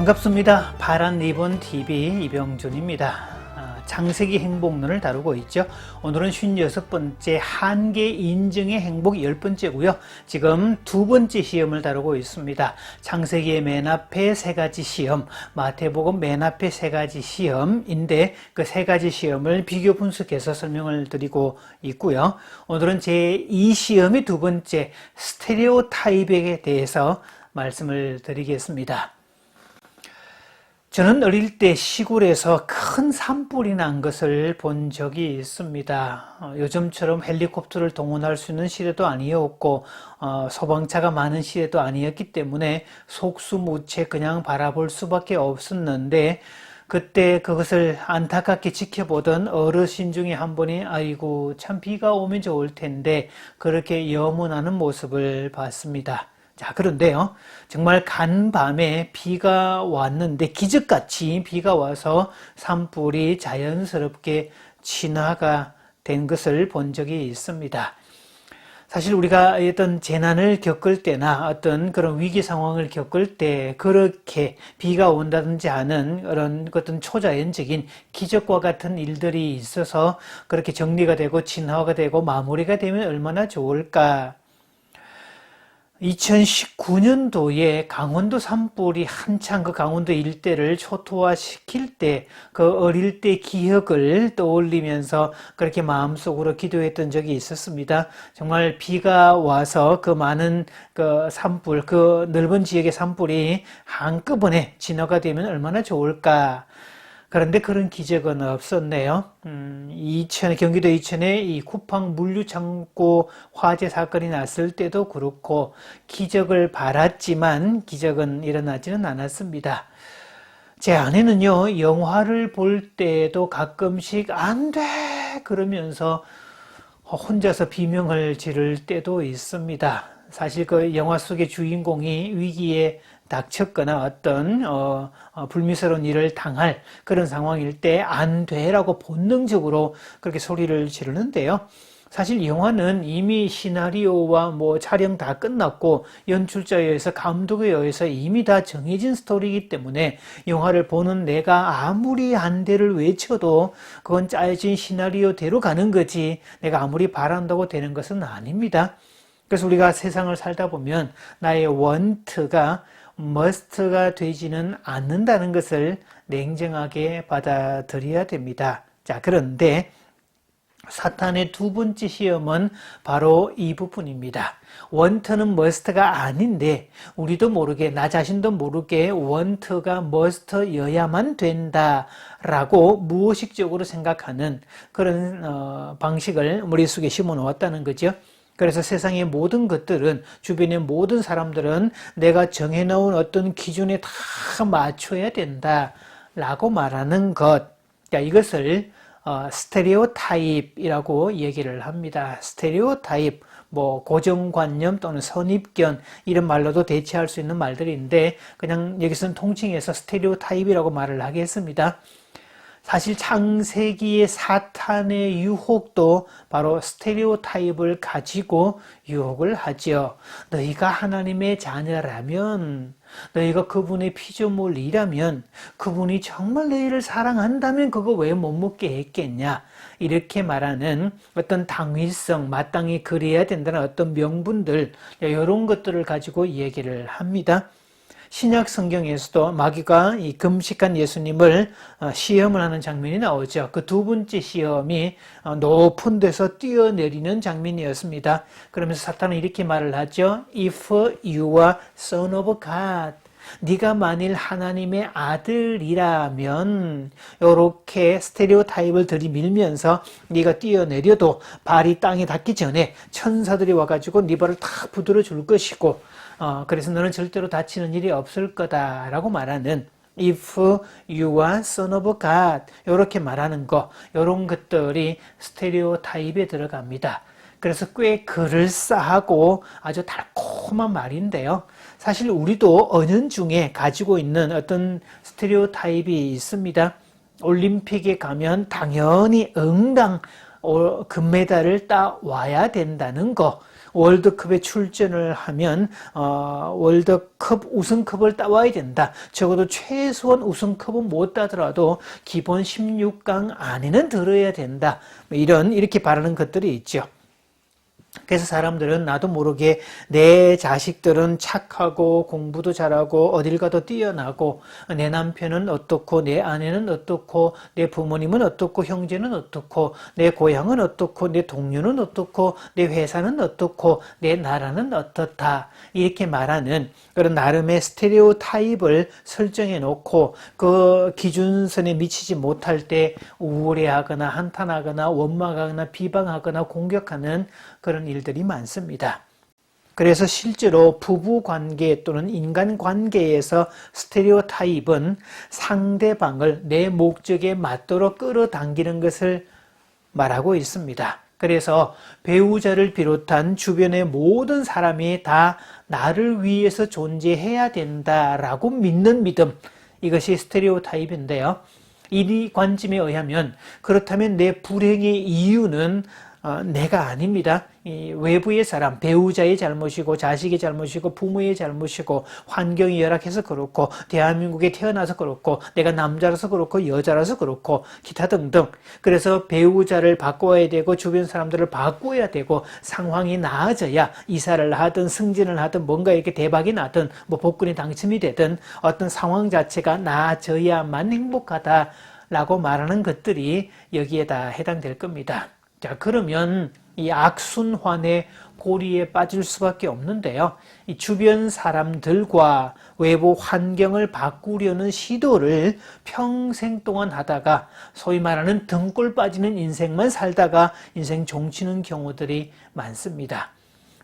반갑습니다. 파란 리본 TV 이병준입니다. 창세기 행복론을 다루고 있죠. 오늘은 56번째 한계 인증의 행복 10번째고요. 지금 두 번째 시험을 다루고 있습니다. 창세기의 맨 앞에 세 가지 시험, 마태복음 맨 앞에 세 가지 시험인데 그 세 가지 시험을 비교 분석해서 설명을 드리고 있고요. 오늘은 제2시험의 두 번째 스테레오타입에 대해서 말씀을 드리겠습니다. 저는 어릴 때 시골에서 큰 산불이 난 것을 본 적이 있습니다. 요즘처럼 헬리콥터를 동원할 수 있는 시대도 아니었고 소방차가 많은 시대도 아니었기 때문에 속수무채 그냥 바라볼 수밖에 없었는데 그때 그것을 안타깝게 지켜보던 어르신 중에 한 분이 아이고 참 비가 오면 좋을 텐데 그렇게 염원하는 모습을 봤습니다. 자, 그런데요, 정말 간밤에 비가 왔는데 기적같이 비가 와서 산불이 자연스럽게 진화가 된 것을 본 적이 있습니다. 사실 우리가 어떤 재난을 겪을 때나 어떤 그런 위기 상황을 겪을 때 그렇게 비가 온다든지 하는 그런 어떤 초자연적인 기적과 같은 일들이 있어서 그렇게 정리가 되고 진화가 되고 마무리가 되면 얼마나 좋을까. 2019년도에 강원도 산불이 한창 그 강원도 일대를 초토화시킬 때 그 어릴 때 기억을 떠올리면서 그렇게 마음속으로 기도했던 적이 있었습니다. 정말 비가 와서 그 많은 그 산불, 그 넓은 지역의 산불이 한꺼번에 진화가 되면 얼마나 좋을까. 그런데 그런 기적은 없었네요. 경기도 이천에 이 쿠팡 물류창고 화재 사건이 났을 때도 그렇고 기적을 바랐지만 기적은 일어나지는 않았습니다. 제 아내는요, 영화를 볼 때도 가끔씩 안 돼! 그러면서 혼자서 비명을 지를 때도 있습니다. 사실 그 영화 속의 주인공이 위기에 닥쳤거나 어떤 불미스러운 일을 당할 그런 상황일 때 안 돼라고 본능적으로 그렇게 소리를 지르는데요. 사실 영화는 이미 시나리오와 뭐 촬영 다 끝났고 연출자에 의해서 감독에 의해서 이미 다 정해진 스토리이기 때문에 영화를 보는 내가 아무리 안 돼를 외쳐도 그건 짜여진 시나리오대로 가는 거지 내가 아무리 바란다고 되는 것은 아닙니다. 그래서 우리가 세상을 살다 보면 나의 want가 must가 되지는 않는다는 것을 냉정하게 받아들여야 됩니다. 자, 그런데 사탄의 두 번째 시험은 바로 이 부분입니다. want는 must가 아닌데 우리도 모르게 나 자신도 모르게 want가 must여야만 된다라고 무의식적으로 생각하는 그런 방식을 머릿속에 심어놓았다는 거죠. 그래서 세상의 모든 것들은 주변의 모든 사람들은 내가 정해놓은 어떤 기준에 다 맞춰야 된다라고 말하는 것. 이것을 스테레오타입이라고 얘기를 합니다. 스테레오타입, 뭐 고정관념 또는 선입견 이런 말로도 대체할 수 있는 말들인데 그냥 여기서는 통칭해서 스테레오타입이라고 말을 하겠습니다. 사실 창세기의 사탄의 유혹도 바로 스테레오타입을 가지고 유혹을 하죠. 너희가 하나님의 자녀라면, 너희가 그분의 피조물이라면, 그분이 정말 너희를 사랑한다면 그거 왜 못 먹게 했겠냐. 이렇게 말하는 어떤 당위성, 마땅히 그래야 된다는 어떤 명분들, 이런 것들을 가지고 얘기를 합니다. 신약 성경에서도 마귀가 이 금식한 예수님을 시험을 하는 장면이 나오죠. 그 두 번째 시험이 높은 데서 뛰어내리는 장면이었습니다. 그러면서 사탄은 이렇게 말을 하죠. If you are son of God, 네가 만일 하나님의 아들이라면 이렇게 스테레오타입을 들이밀면서 네가 뛰어내려도 발이 땅에 닿기 전에 천사들이 와가지고 네 발을 탁 부드러 줄 것이고 그래서 너는 절대로 다치는 일이 없을 거다라고 말하는 If you are son of God 이렇게 말하는 거 이런 것들이 스테레오타입에 들어갑니다. 그래서 꽤 그럴싸하고 아주 달콤한 말인데요. 사실 우리도 은연중에 가지고 있는 어떤 스테레오타입이 있습니다. 올림픽에 가면 당연히 응당 금메달을 따와야 된다는 거. 월드컵에 출전을 하면 월드컵 우승컵을 따와야 된다. 적어도 최소한 우승컵은 못 따더라도 기본 16강 안에는 들어야 된다. 이렇게 바라는 것들이 있죠. 그래서 사람들은 나도 모르게 내 자식들은 착하고 공부도 잘하고 어딜 가도 뛰어나고 내 남편은 어떻고 내 아내는 어떻고 내 부모님은 어떻고 형제는 어떻고 내 고향은 어떻고 내 동료는 어떻고 내 회사는 어떻고 내 나라는 어떻다 이렇게 말하는 그런 나름의 스테레오 타입을 설정해 놓고 그 기준선에 미치지 못할 때 우울해하거나 한탄하거나 원망하거나 비방하거나 공격하는 그런 일들이 많습니다. 그래서 실제로 부부 관계 또는 인간 관계에서 스테레오 타입은 상대방을 내 목적에 맞도록 끌어당기는 것을 말하고 있습니다. 그래서 배우자를 비롯한 주변의 모든 사람이 다 나를 위해서 존재해야 된다라고 믿는 믿음, 이것이 스테레오 타입인데요. 이 관점에 의하면 그렇다면 내 불행의 이유는 내가 아닙니다. 이 외부의 사람, 배우자의 잘못이고 자식의 잘못이고 부모의 잘못이고 환경이 열악해서 그렇고 대한민국에 태어나서 그렇고 내가 남자라서 그렇고 여자라서 그렇고 기타 등등. 그래서 배우자를 바꿔야 되고 주변 사람들을 바꿔야 되고 상황이 나아져야 이사를 하든 승진을 하든 뭔가 이렇게 대박이 나든 뭐 복권이 당첨이 되든 어떤 상황 자체가 나아져야만 행복하다라고 말하는 것들이 여기에다 해당될 겁니다. 자, 그러면 이 악순환의 고리에 빠질 수밖에 없는데요. 이 주변 사람들과 외부 환경을 바꾸려는 시도를 평생 동안 하다가 소위 말하는 등골 빠지는 인생만 살다가 인생 종치는 경우들이 많습니다.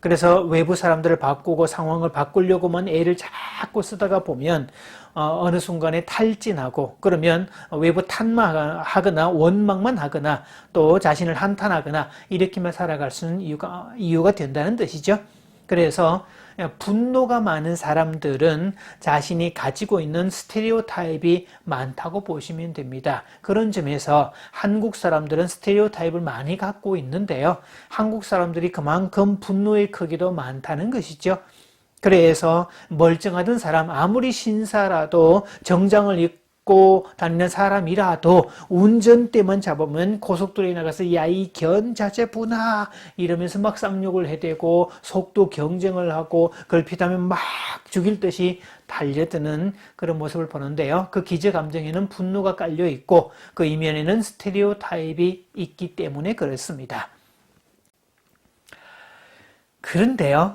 그래서 외부 사람들을 바꾸고 상황을 바꾸려고만 애를 자꾸 쓰다가 보면 어느 순간에 탈진하고 그러면 외부 탓하거나 원망만 하거나 또 자신을 한탄하거나 이렇게만 살아갈 수 있는 이유가 된다는 뜻이죠. 그래서 분노가 많은 사람들은 자신이 가지고 있는 스테레오 타입이 많다고 보시면 됩니다. 그런 점에서 한국 사람들은 스테레오 타입을 많이 갖고 있는데요. 한국 사람들이 그만큼 분노의 크기도 많다는 것이죠. 그래서 멀쩡하던 사람, 아무리 신사라도 정장을 입고 다니는 사람이라도 운전대만 잡으면 고속도로에 나가서 야이 견자재분아 이러면서 막 쌍욕을 해대고 속도 경쟁을 하고 걸핏하면 막 죽일 듯이 달려드는 그런 모습을 보는데요. 그 기저감정에는 분노가 깔려 있고 그 이면에는 스테레오 타입이 있기 때문에 그렇습니다. 그런데요,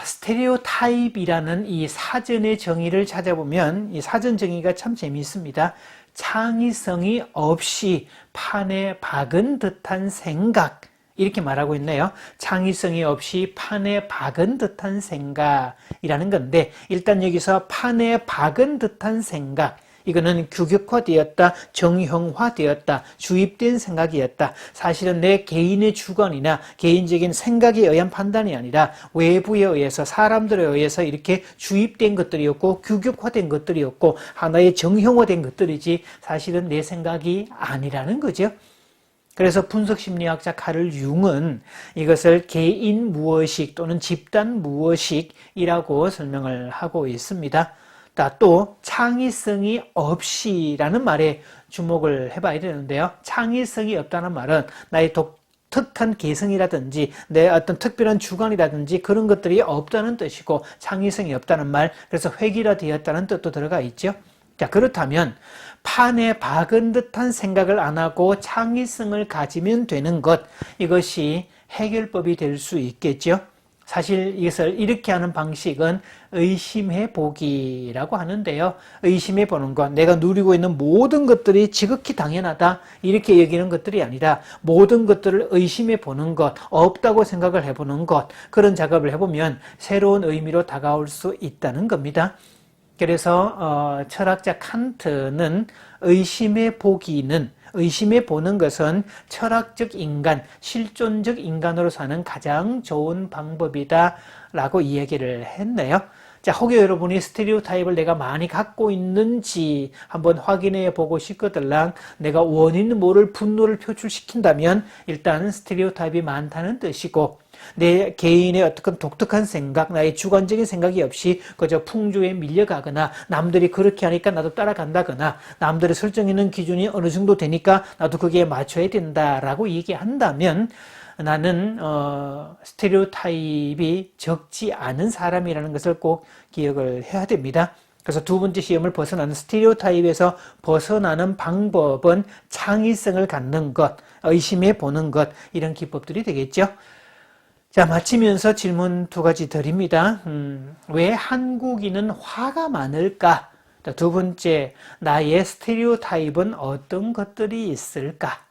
스테레오 타입이라는 이 사전의 정의를 찾아보면 이 사전 정의가 참 재미있습니다. 창의성이 없이 판에 박은 듯한 생각, 이렇게 말하고 있네요. 창의성이 없이 판에 박은 듯한 생각이라는 건데, 일단 여기서 판에 박은 듯한 생각, 이거는 규격화되었다, 정형화되었다, 주입된 생각이었다. 사실은 내 개인의 주관이나 개인적인 생각에 의한 판단이 아니라 외부에 의해서 사람들에 의해서 이렇게 주입된 것들이었고 규격화된 것들이었고 하나의 정형화된 것들이지 사실은 내 생각이 아니라는 거죠. 그래서 분석심리학자 카를 융은 이것을 개인 무의식 또는 집단 무의식이라고 설명을 하고 있습니다. 또 창의성이 없이라는 말에 주목을 해봐야 되는데요. 창의성이 없다는 말은 나의 독특한 개성이라든지 내 어떤 특별한 주관이라든지 그런 것들이 없다는 뜻이고 창의성이 없다는 말, 그래서 획일화되었다는 뜻도 들어가 있죠. 자, 그렇다면 판에 박은 듯한 생각을 안 하고 창의성을 가지면 되는 것, 이것이 해결법이 될 수 있겠죠. 사실 이것을 이렇게 하는 방식은 의심해 보기라고 하는데요. 의심해 보는 것, 내가 누리고 있는 모든 것들이 지극히 당연하다 이렇게 여기는 것들이 아니라 모든 것들을 의심해 보는 것, 없다고 생각을 해보는 것, 그런 작업을 해보면 새로운 의미로 다가올 수 있다는 겁니다. 그래서 철학자 칸트는 의심해 보는 것은 철학적 인간, 실존적 인간으로 사는 가장 좋은 방법이다 라고 이야기를 했네요. 자, 혹여 여러분이 스테레오타입을 내가 많이 갖고 있는지 한번 확인해 보고 싶거들랑 내가 원인 모를 분노를 표출시킨다면 일단 스테레오타입이 많다는 뜻이고 내 개인의 어떤 독특한 생각, 나의 주관적인 생각이 없이 그저 풍조에 밀려가거나 남들이 그렇게 하니까 나도 따라간다거나 남들이 설정해놓은 기준이 어느 정도 되니까 나도 거기에 맞춰야 된다라고 얘기한다면 나는 스테레오타입이 적지 않은 사람이라는 것을 꼭 기억을 해야 됩니다. 그래서 두 번째 시험을 벗어나는 스테레오타입에서 벗어나는 방법은 창의성을 갖는 것, 의심해 보는 것 이런 기법들이 되겠죠. 자, 마치면서 질문 두 가지 드립니다. 왜 한국인은 화가 많을까? 두 번째, 나의 스테레오타입은 어떤 것들이 있을까?